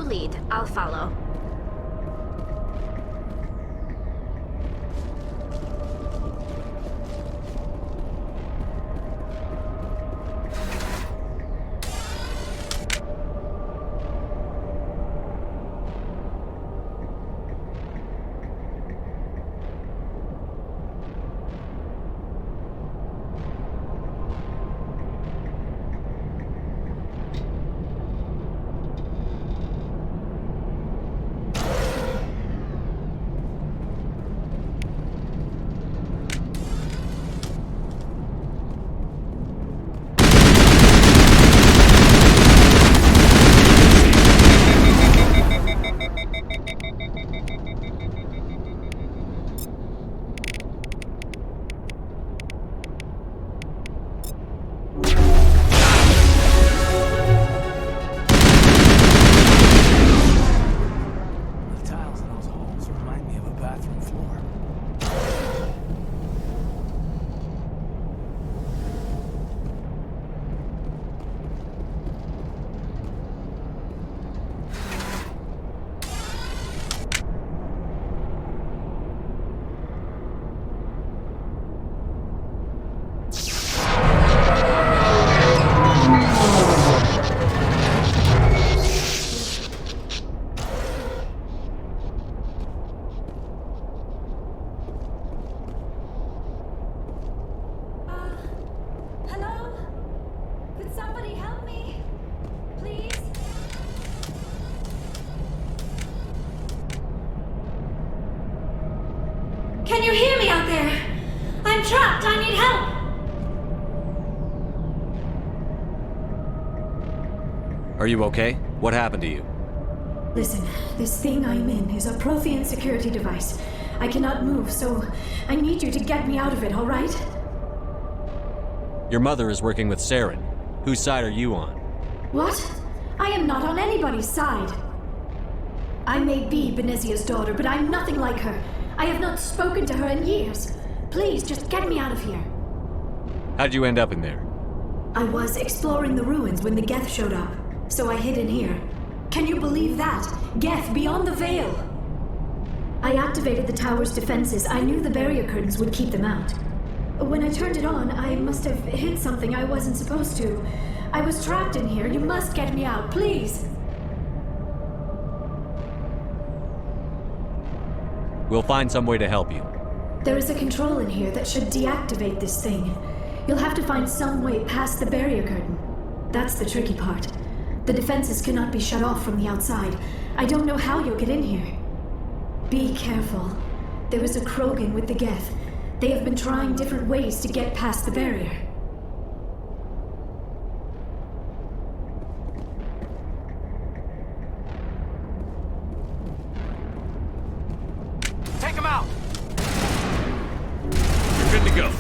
lead. I'll follow. Can you hear me out there? I'm trapped. I need help. Are you okay? What happened to you? Listen, this thing I'm in is a Prothean security device. I cannot move, so I need you to get me out of it, all right? Your mother is working with Saren. Whose side are you on? What? I am not on anybody's side. I may be Benezia's daughter, but I'm nothing like her. I have not spoken to her in years. Please, just get me out of here. How'd you end up in there? I was exploring the ruins when the Geth showed up, so I hid in here. Can you believe that? Geth beyond the veil! I activated the tower's defenses. I knew the barrier curtains would keep them out. When I turned it on, I must have hit something I wasn't supposed to. I was trapped in here. You must get me out, please! We'll find some way to help you. There is a control in here that should deactivate this thing. You'll have to find some way past the barrier curtain. That's the tricky part. The defenses cannot be shut off from the outside. I don't know how you'll get in here. Be careful. There is a Krogan with the Geth. They have been trying different ways to get past the barrier. Take him out! You're good to go.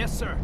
Yes, sir.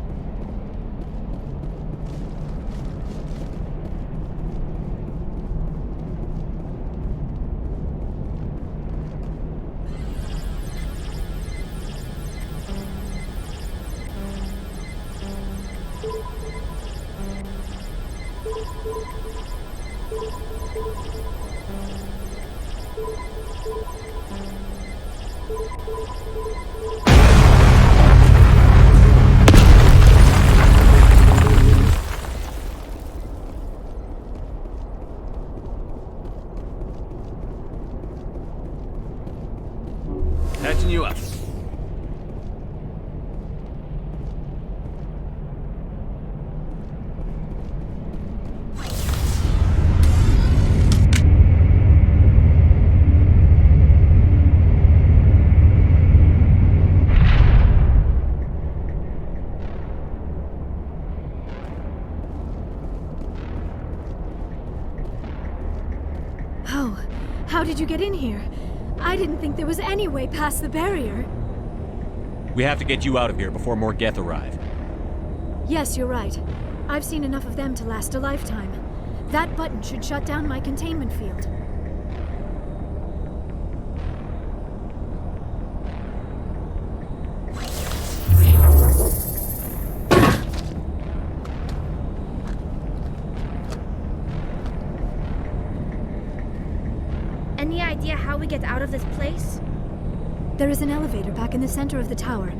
Patching you up. Oh, how did you get in here? I didn't think there was any way past the barrier. We have to get you out of here before more Geth arrive. Yes, you're right. I've seen enough of them to last a lifetime. That button should shut down my containment field. Any idea how we get out of this place? There is an elevator back in the center of the tower.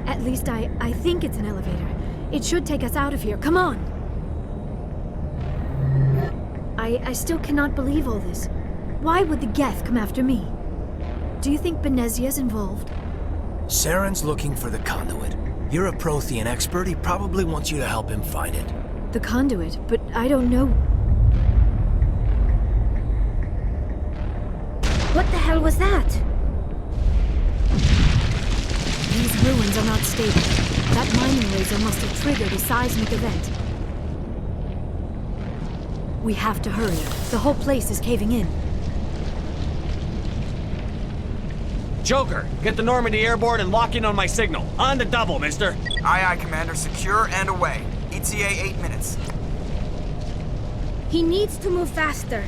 At least I think it's an elevator. It should take us out of here. Come on! I still cannot believe all this. Why would the Geth come after me? Do you think Benezia's involved? Saren's looking for the conduit. You're a Prothean expert. He probably wants you to help him find it. The conduit, but I don't know. What the hell was that? These ruins are not stable. That mining laser must have triggered a seismic event. We have to hurry. The whole place is caving in. Joker, get the Normandy airborne and lock in on my signal. On the double, mister. Aye, aye, Commander. Secure and away. ETA 8 minutes. He needs to move faster.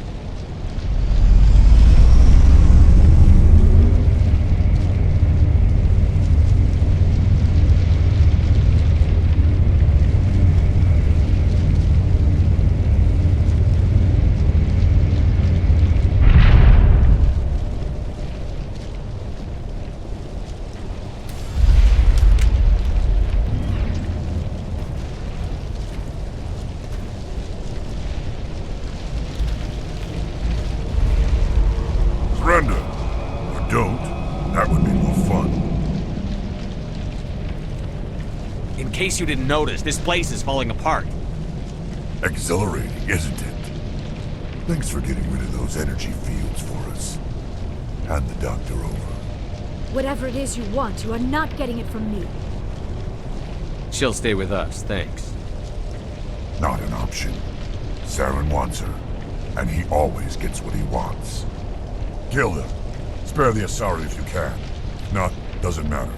Surrender. Or don't. That would be more fun. In case you didn't notice, this place is falling apart. Exhilarating, isn't it? Thanks for getting rid of those energy fields for us. Hand the doctor over. Whatever it is you want, you are not getting it from me. She'll stay with us, thanks. Not an option. Saren wants her, and he always gets what he wants. Kill him. Spare the Asari if you can. If not, doesn't matter.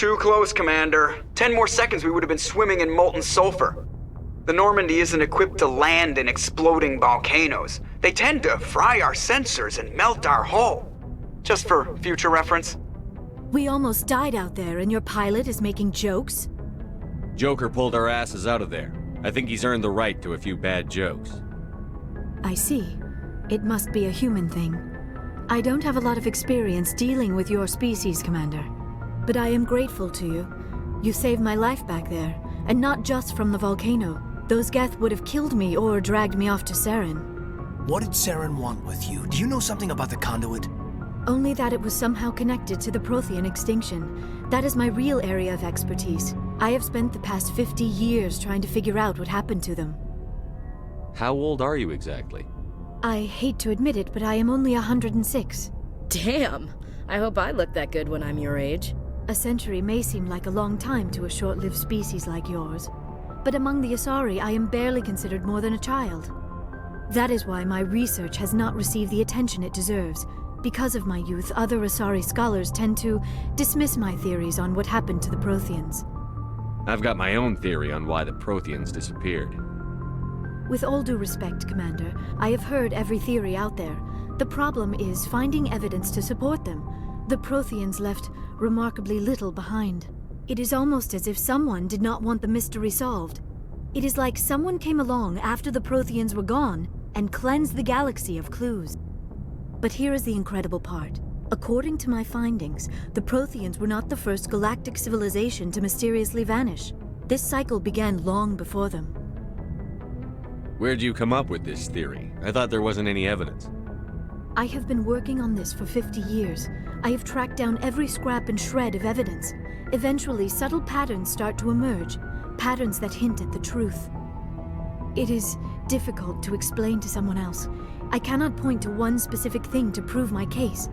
Too close, Commander. 10 more seconds we would have been swimming in molten sulfur. The Normandy isn't equipped to land in exploding volcanoes. They tend to fry our sensors and melt our hull. Just for future reference. We almost died out there, and your pilot is making jokes? Joker pulled our asses out of there. I think he's earned the right to a few bad jokes. I see. It must be a human thing. I don't have a lot of experience dealing with your species, Commander. But I am grateful to you. You saved my life back there, and not just from the volcano. Those Geth would have killed me or dragged me off to Saren. What did Saren want with you? Do you know something about the conduit? Only that it was somehow connected to the Prothean extinction. That is my real area of expertise. I have spent the past 50 years trying to figure out what happened to them. How old are you exactly? I hate to admit it, but I am only 106. Damn! I hope I look that good when I'm your age. A century may seem like a long time to a short-lived species like yours. But among the Asari, I am barely considered more than a child. That is why my research has not received the attention it deserves. Because of my youth, other Asari scholars tend to dismiss my theories on what happened to the Protheans. I've got my own theory on why the Protheans disappeared. With all due respect, Commander, I have heard every theory out there. The problem is finding evidence to support them. The Protheans left remarkably little behind. It is almost as if someone did not want the mystery solved. It is like someone came along after the Protheans were gone and cleansed the galaxy of clues. But here is the incredible part. According to my findings, the Protheans were not the first galactic civilization to mysteriously vanish. This cycle began long before them. Where'd you come up with this theory? I thought there wasn't any evidence. I have been working on this for 50 years. I have tracked down every scrap and shred of evidence. Eventually, subtle patterns start to emerge, patterns that hint at the truth. It is difficult to explain to someone else. I cannot point to one specific thing to prove my case.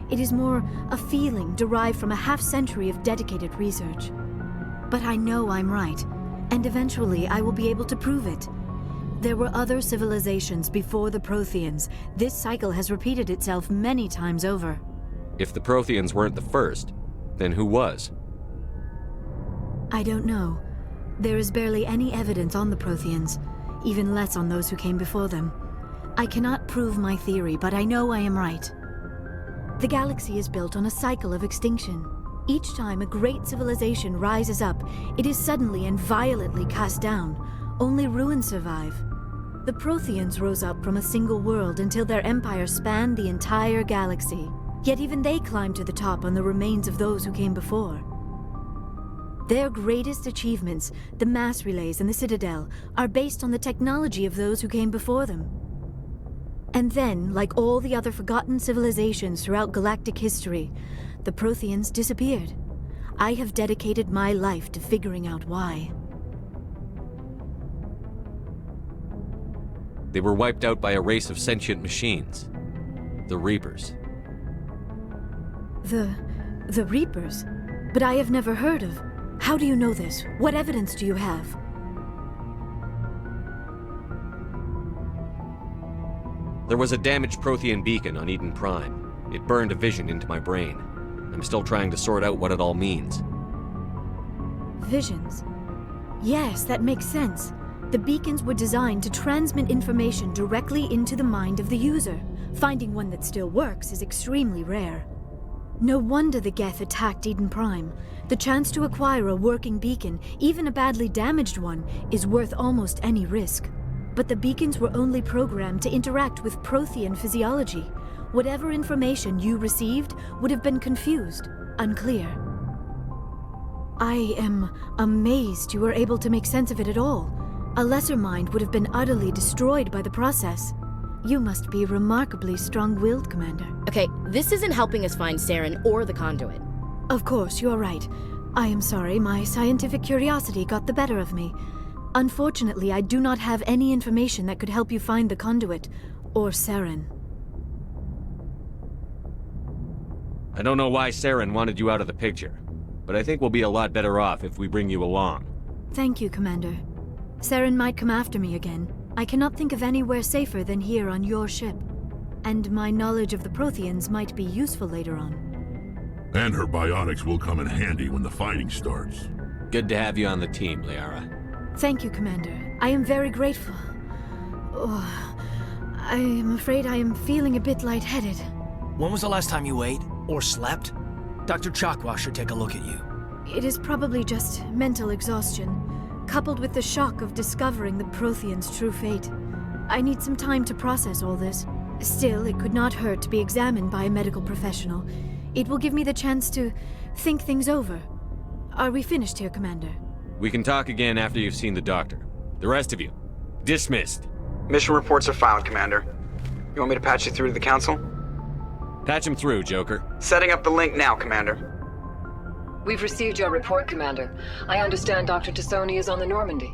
It is more a feeling derived from a half-century of dedicated research. But I know I'm right, and eventually I will be able to prove it. There were other civilizations before the Protheans. This cycle has repeated itself many times over. If the Protheans weren't the first, then who was? I don't know. There is barely any evidence on the Protheans, even less on those who came before them. I cannot prove my theory, but I know I am right. The galaxy is built on a cycle of extinction. Each time a great civilization rises up, it is suddenly and violently cast down. Only ruins survive. The Protheans rose up from a single world until their empire spanned the entire galaxy. Yet even they climbed to the top on the remains of those who came before. Their greatest achievements, the mass relays and the Citadel, are based on the technology of those who came before them. And then, like all the other forgotten civilizations throughout galactic history, the Protheans disappeared. I have dedicated my life to figuring out why. They were wiped out by a race of sentient machines. The Reapers. The Reapers? But I have never heard of. How do you know this? What evidence do you have? There was a damaged Prothean beacon on Eden Prime. It burned a vision into my brain. I'm still trying to sort out what it all means. Visions? Yes, that makes sense. The beacons were designed to transmit information directly into the mind of the user. Finding one that still works is extremely rare. No wonder the Geth attacked Eden Prime. The chance to acquire a working beacon, even a badly damaged one, is worth almost any risk. But the beacons were only programmed to interact with Prothean physiology. Whatever information you received would have been confused, unclear. I am amazed you were able to make sense of it at all. A lesser mind would have been utterly destroyed by the process. You must be remarkably strong-willed, Commander. Okay, this isn't helping us find Saren or the conduit. Of course, you are right. I am sorry, my scientific curiosity got the better of me. Unfortunately, I do not have any information that could help you find the conduit, or Saren. I don't know why Saren wanted you out of the picture, but I think we'll be a lot better off if we bring you along. Thank you, Commander. Saren might come after me again. I cannot think of anywhere safer than here on your ship. And my knowledge of the Protheans might be useful later on. And her biotics will come in handy when the fighting starts. Good to have you on the team, Liara. Thank you, Commander. I am very grateful. Oh, I am afraid I am feeling a bit lightheaded. When was the last time you ate? Or slept? Dr. Chakwa should take a look at you. It is probably just mental exhaustion, coupled with the shock of discovering the Prothean's true fate. I need some time to process all this. Still, it could not hurt to be examined by a medical professional. It will give me the chance to think things over. Are we finished here, Commander? We can talk again after you've seen the doctor. The rest of you, dismissed. Mission reports are filed, Commander. You want me to patch you through to the Council? Patch him through, Joker. Setting up the link now, Commander. We've received your report, Commander. I understand Dr. Tassoni is on the Normandy.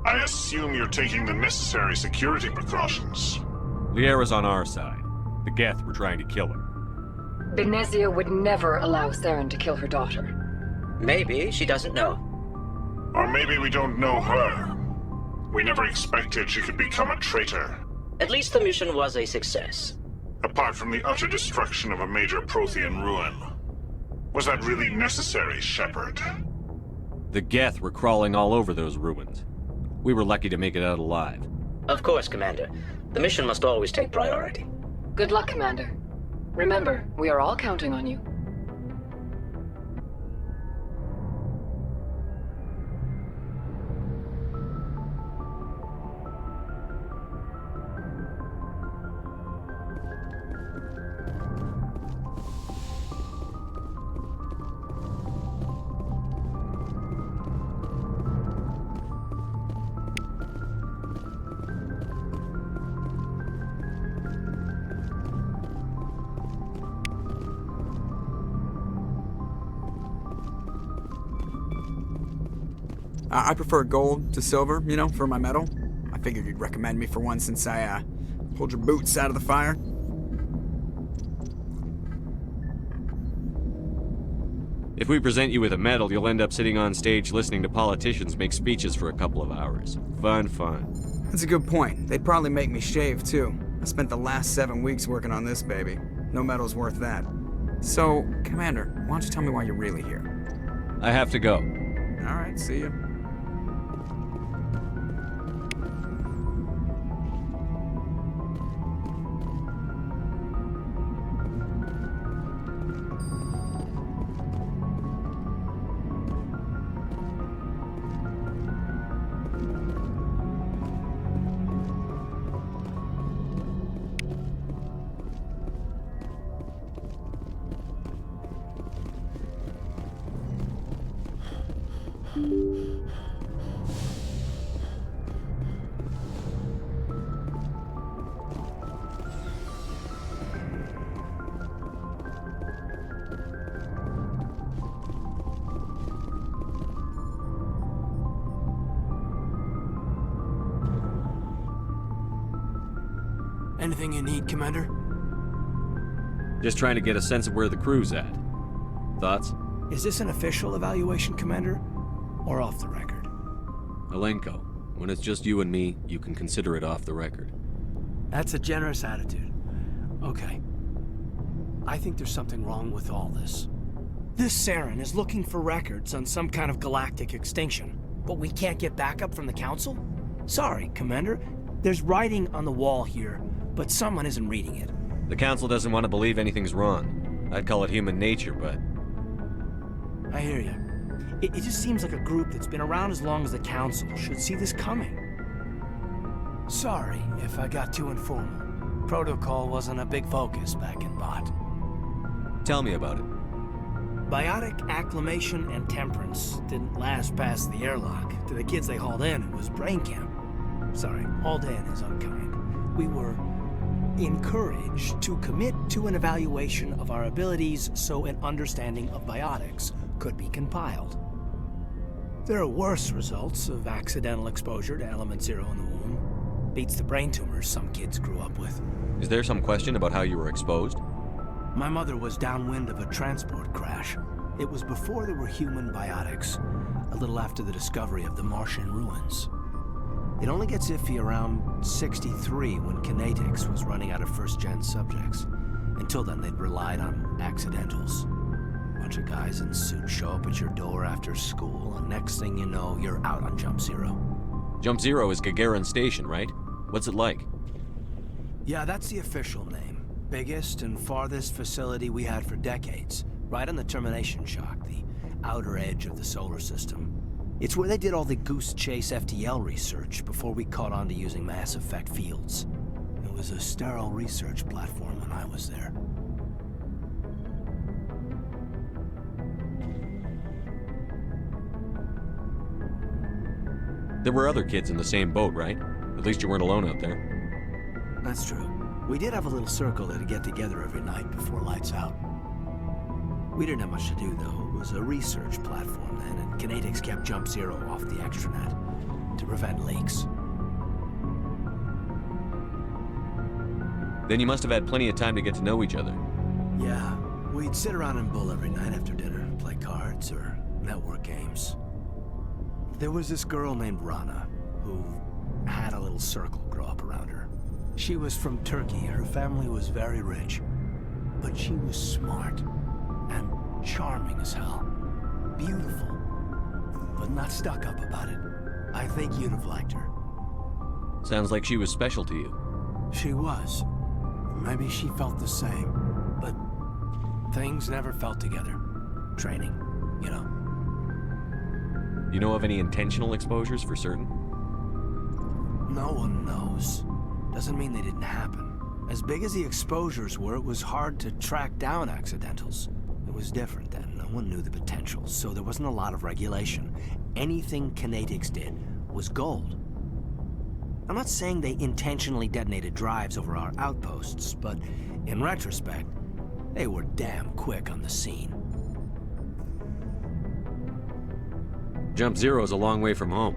I assume you're taking the necessary security precautions. Liara's on our side. The Geth were trying to kill her. Benezia would never allow Saren to kill her daughter. Maybe she doesn't know. Or maybe we don't know her. We never expected she could become a traitor. At least the mission was a success. Apart from the utter destruction of a major Prothean ruin. Was that really necessary, Shepard? The Geth were crawling all over those ruins. We were lucky to make it out alive. Of course, Commander. The mission must always take priority. Good luck, Commander. Remember, we are all counting on you. I prefer gold to silver, you know, for my medal. I figured you'd recommend me for one since I, pulled your boots out of the fire. If we present you with a medal, you'll end up sitting on stage listening to politicians make speeches for a couple of hours. Fun. That's a good point. They'd probably make me shave, too. I spent the last 7 weeks working on this baby. No medal's worth that. So, Commander, why don't you tell me why you're really here? I have to go. All right, see ya. Anything you need, Commander? Just trying to get a sense of where the crew's at. Thoughts? Is this an official evaluation, Commander? Or off the record? Alenko, when it's just you and me, you can consider it off the record. That's a generous attitude. Okay. I think there's something wrong with all this. This Saren is looking for records on some kind of galactic extinction, but we can't get backup from the Council? Sorry, Commander. There's writing on the wall here, but someone isn't reading it. The Council doesn't want to believe anything's wrong. I'd call it human nature, but... I hear you. It just seems like a group that's been around as long as the Council should see this coming. Sorry if I got too informal. Protocol wasn't a big focus back in Bot. Tell me about it. Biotic acclimation and temperance didn't last past the airlock. To the kids they hauled in, it was brain camp. Sorry, hauled in is unkind. We were encouraged to commit to an evaluation of our abilities so an understanding of biotics could be compiled. There are worse results of accidental exposure to element 0 in the womb. Beats the brain tumors some kids grew up with. Is there some question about how you were exposed? My mother was downwind of a transport crash. It was before there were human biotics, a little after the discovery of the Martian ruins. It only gets iffy around 63 when Kinetics was running out of first-gen subjects. Until then, they'd relied on accidentals. Bunch of guys in suits show up at your door after school, and next thing you know, you're out on Jump Zero. Jump Zero is Gagarin Station, right? What's it like? Yeah, that's the official name. Biggest and farthest facility we had for decades. Right on the termination shock, the outer edge of the solar system. It's where they did all the Goose Chase FTL research before we caught on to using mass effect fields. It was a sterile research platform when I was there. There were other kids in the same boat, right? At least you weren't alone out there. That's true. We did have a little circle that'd get together every night before lights out. We didn't have much to do, though. It was a research platform then, and Kinetics kept Jump Zero off the extranet to prevent leaks. Then you must have had plenty of time to get to know each other. Yeah, we'd sit around and bull every night after dinner, play cards or network games. There was this girl named Rana, who had a little circle grow up around her. She was from Turkey, her family was very rich, but she was smart and charming as hell. Beautiful, but not stuck up about it. I think you'd have liked her. Sounds like she was special to you. She was. Maybe she felt the same, but things never felt together. Training, you know. You know of any intentional exposures for certain? No one knows. Doesn't mean they didn't happen. As big as the exposures were, it was hard to track down accidentals. It was different then. No one knew the potential, so there wasn't a lot of regulation. Anything Kinetics did was gold. I'm not saying they intentionally detonated drives over our outposts, but in retrospect, they were damn quick on the scene. Jump Zero's a long way from home.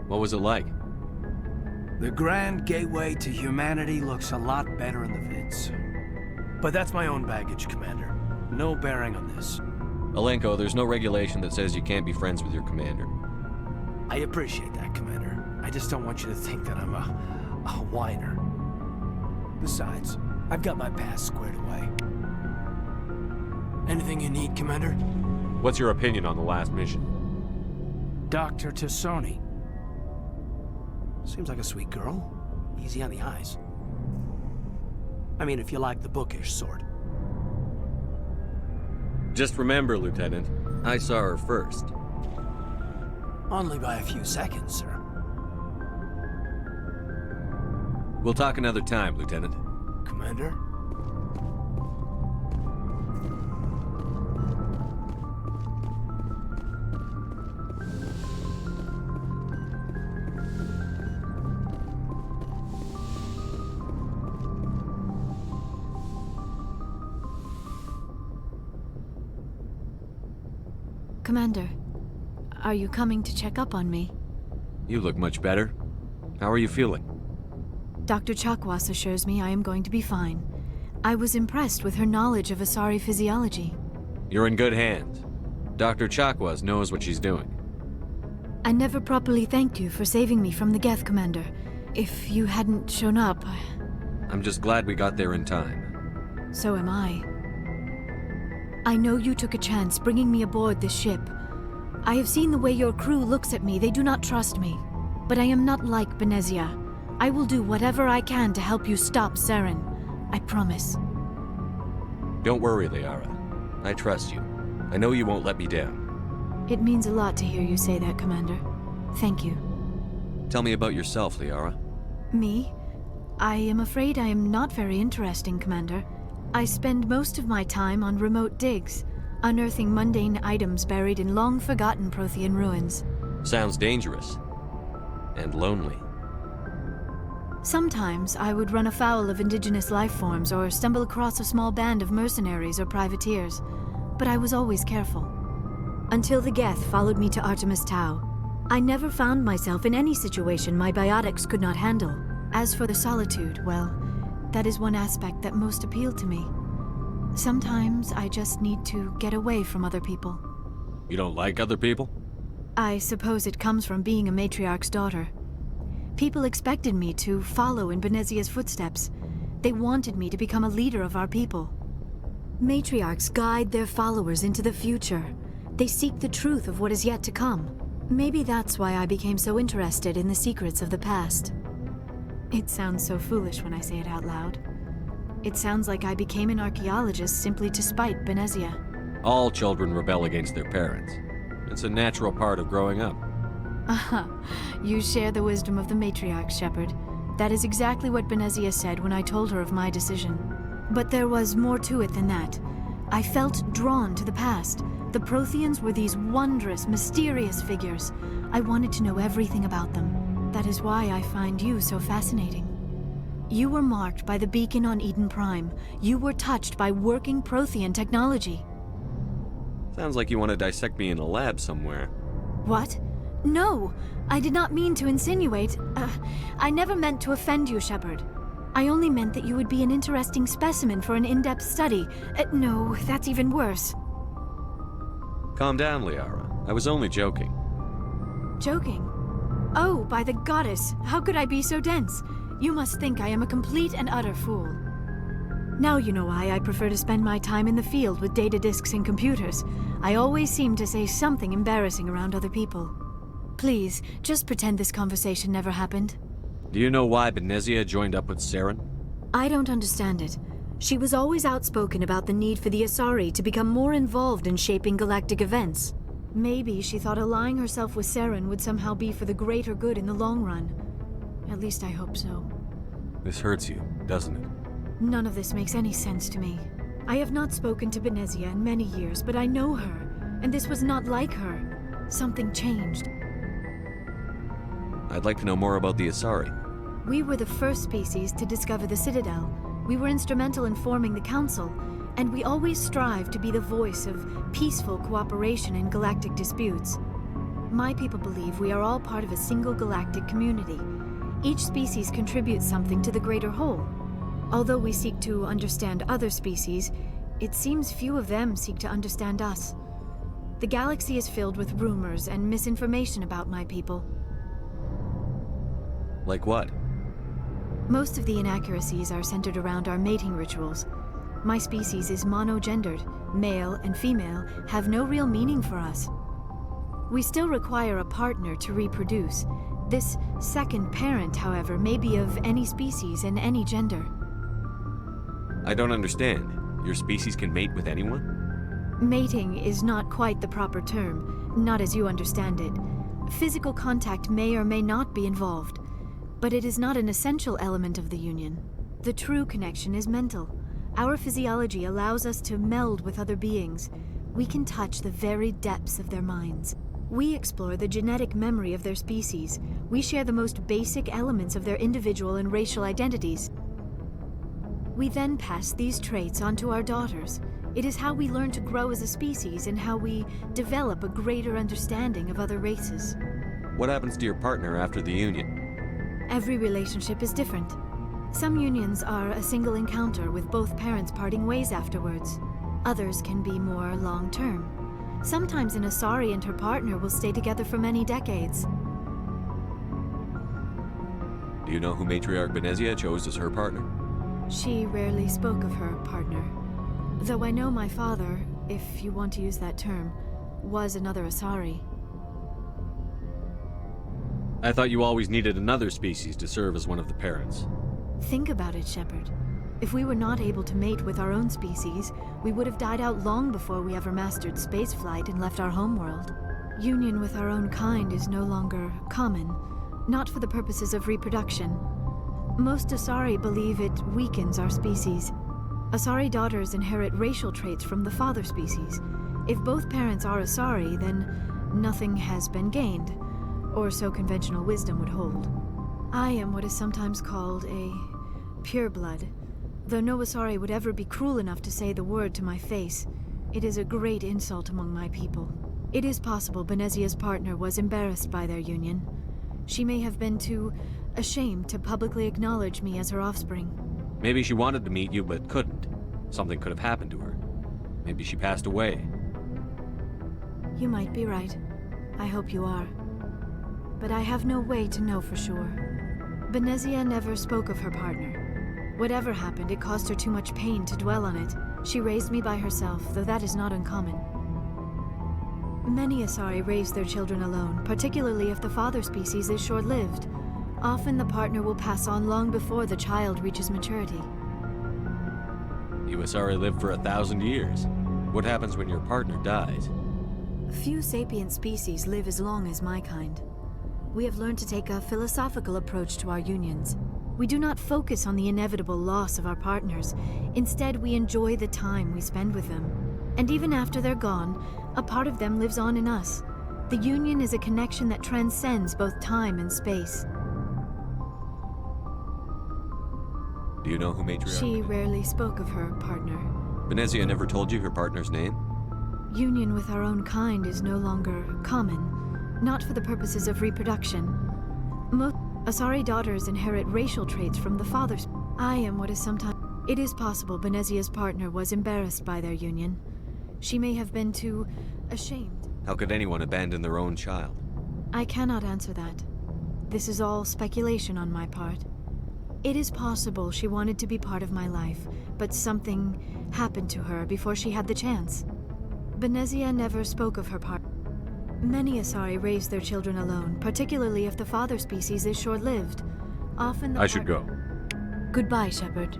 What was it like? The grand gateway to humanity looks a lot better in the vids. But that's my own baggage, Commander. No bearing on this. Alenko, there's no regulation that says you can't be friends with your commander. I appreciate that, Commander. I just don't want you to think that I'm a whiner. Besides, I've got my past squared away. Anything you need, Commander? What's your opinion on the last mission? Dr. Tassoni. Seems like a sweet girl. Easy on the eyes. I mean, if you like the bookish sort. Just remember, Lieutenant, I saw her first. Only by a few seconds, sir. We'll talk another time, Lieutenant. Commander? Commander, are you coming to check up on me? You look much better. How are you feeling? Dr. Chakwas assures me I am going to be fine. I was impressed with her knowledge of Asari physiology. You're in good hands. Dr. Chakwas knows what she's doing. I never properly thanked you for saving me from the Geth, Commander. If you hadn't shown up... I'm just glad we got there in time. So am I. I know you took a chance bringing me aboard this ship. I have seen the way your crew looks at me. They do not trust me. But I am not like Benezia. I will do whatever I can to help you stop Saren. I promise. Don't worry, Liara. I trust you. I know you won't let me down. It means a lot to hear you say that, Commander. Thank you. Tell me about yourself, Liara. Me? I am afraid I am not very interesting, Commander. I spend most of my time on remote digs, unearthing mundane items buried in long-forgotten Prothean ruins. Sounds dangerous. And lonely. Sometimes I would run afoul of indigenous life forms or stumble across a small band of mercenaries or privateers, but I was always careful. Until the Geth followed me to Artemis Tau. I never found myself in any situation my biotics could not handle. As for the solitude, well, that is one aspect that most appealed to me. Sometimes I just need to get away from other people. You don't like other people? I suppose it comes from being a matriarch's daughter. People expected me to follow in Benezia's footsteps. They wanted me to become a leader of our people. Matriarchs guide their followers into the future. They seek the truth of what is yet to come. Maybe that's why I became so interested in the secrets of the past. It sounds so foolish when I say it out loud. It sounds like I became an archaeologist simply to spite Benezia. All children rebel against their parents. It's a natural part of growing up. Aha, you share the wisdom of the matriarch, Shepard. That is exactly what Benezia said when I told her of my decision. But there was more to it than that. I felt drawn to the past. The Protheans were these wondrous, mysterious figures. I wanted to know everything about them. That is why I find you so fascinating. You were marked by the beacon on Eden Prime. You were touched by working Prothean technology. Sounds like you want to dissect me in a lab somewhere. What? No! I did not mean to insinuate. I never meant to offend you, Shepard. I only meant that you would be an interesting specimen for an in-depth study. No, that's even worse. Calm down, Liara. I was only joking. Joking? Oh, by the goddess, how could I be so dense? You must think I am a complete and utter fool. Now you know why I prefer to spend my time in the field with data disks and computers. I always seem to say something embarrassing around other people. Please, just pretend this conversation never happened. Do you know why Benezia joined up with Saren? I don't understand it. She was always outspoken about the need for the Asari to become more involved in shaping galactic events. Maybe she thought allying herself with Saren would somehow be for the greater good in the long run. At least I hope so. This hurts you, doesn't it? None of this makes any sense to me. I have not spoken to Benezia in many years, but I know her, and this was not like her. Something changed. I'd like to know more about the Asari. We were the first species to discover the Citadel. We were instrumental in forming the Council, and we always strive to be the voice of peaceful cooperation in galactic disputes. My people believe we are all part of a single galactic community. Each species contributes something to the greater whole. Although we seek to understand other species, it seems few of them seek to understand us. The galaxy is filled with rumors and misinformation about my people. Like what? Most of the inaccuracies are centered around our mating rituals. My species is monogendered. Male and female have no real meaning for us. We still require a partner to reproduce. This second parent, however, may be of any species and any gender. I don't understand. Your species can mate with anyone? Mating is not quite the proper term, not as you understand it. Physical contact may or may not be involved, but it is not an essential element of the union. The true connection is mental. Our physiology allows us to meld with other beings. We can touch the very depths of their minds. We explore the genetic memory of their species. We share the most basic elements of their individual and racial identities. We then pass these traits on to our daughters. It is how we learn to grow as a species and how we develop a greater understanding of other races. What happens to your partner after the union? Every relationship is different. Some unions are a single encounter with both parents parting ways afterwards. Others can be more long-term. Sometimes an Asari and her partner will stay together for many decades. Do you know who Matriarch Benezia chose as her partner? She rarely spoke of her partner. Though I know my father, if you want to use that term, was another Asari. I thought you always needed another species to serve as one of the parents. Think about it, Shepard. If we were not able to mate with our own species, we would have died out long before we ever mastered spaceflight and left our homeworld. Union with our own kind is no longer common, not for the purposes of reproduction. Most Asari believe it weakens our species. Asari daughters inherit racial traits from the father species. If both parents are Asari, then nothing has been gained, or so conventional wisdom would hold. I am what is sometimes called a pureblood. Though no Asari would ever be cruel enough to say the word to my face, it is a great insult among my people. It is possible Benezia's partner was embarrassed by their union. She may have been too ashamed to publicly acknowledge me as her offspring. Maybe she wanted to meet you but couldn't. Something could have happened to her. Maybe she passed away. You might be right. I hope you are. But I have no way to know for sure. Benezia never spoke of her partner. Whatever happened, it caused her too much pain to dwell on it. She raised me by herself, though that is not uncommon. Many Asari raise their children alone, particularly if the father species is short-lived. Often the partner will pass on long before the child reaches maturity. You Asari live for 1,000 years. What happens when your partner dies? Few sapient species live as long as my kind. We have learned to take a philosophical approach to our unions. We do not focus on the inevitable loss of our partners. Instead, we enjoy the time we spend with them. And even after they're gone, a part of them lives on in us. The union is a connection that transcends both time and space. Do you know who Matriarch? She rarely spoke of her partner. Venezia never told you her partner's name? Union with our own kind is no longer common, not for the purposes of reproduction. Most Asari daughters inherit racial traits from the fathers. I am what is sometimes... It is possible Venezia's partner was embarrassed by their union. She may have been too ashamed. How could anyone abandon their own child? I cannot answer that. This is all speculation on my part. It is possible she wanted to be part of my life, but something happened to her before she had the chance. Venezia never spoke of her part. Many Asari raise their children alone, particularly if the father species is short-lived. Often the I should go. Goodbye, Shepard.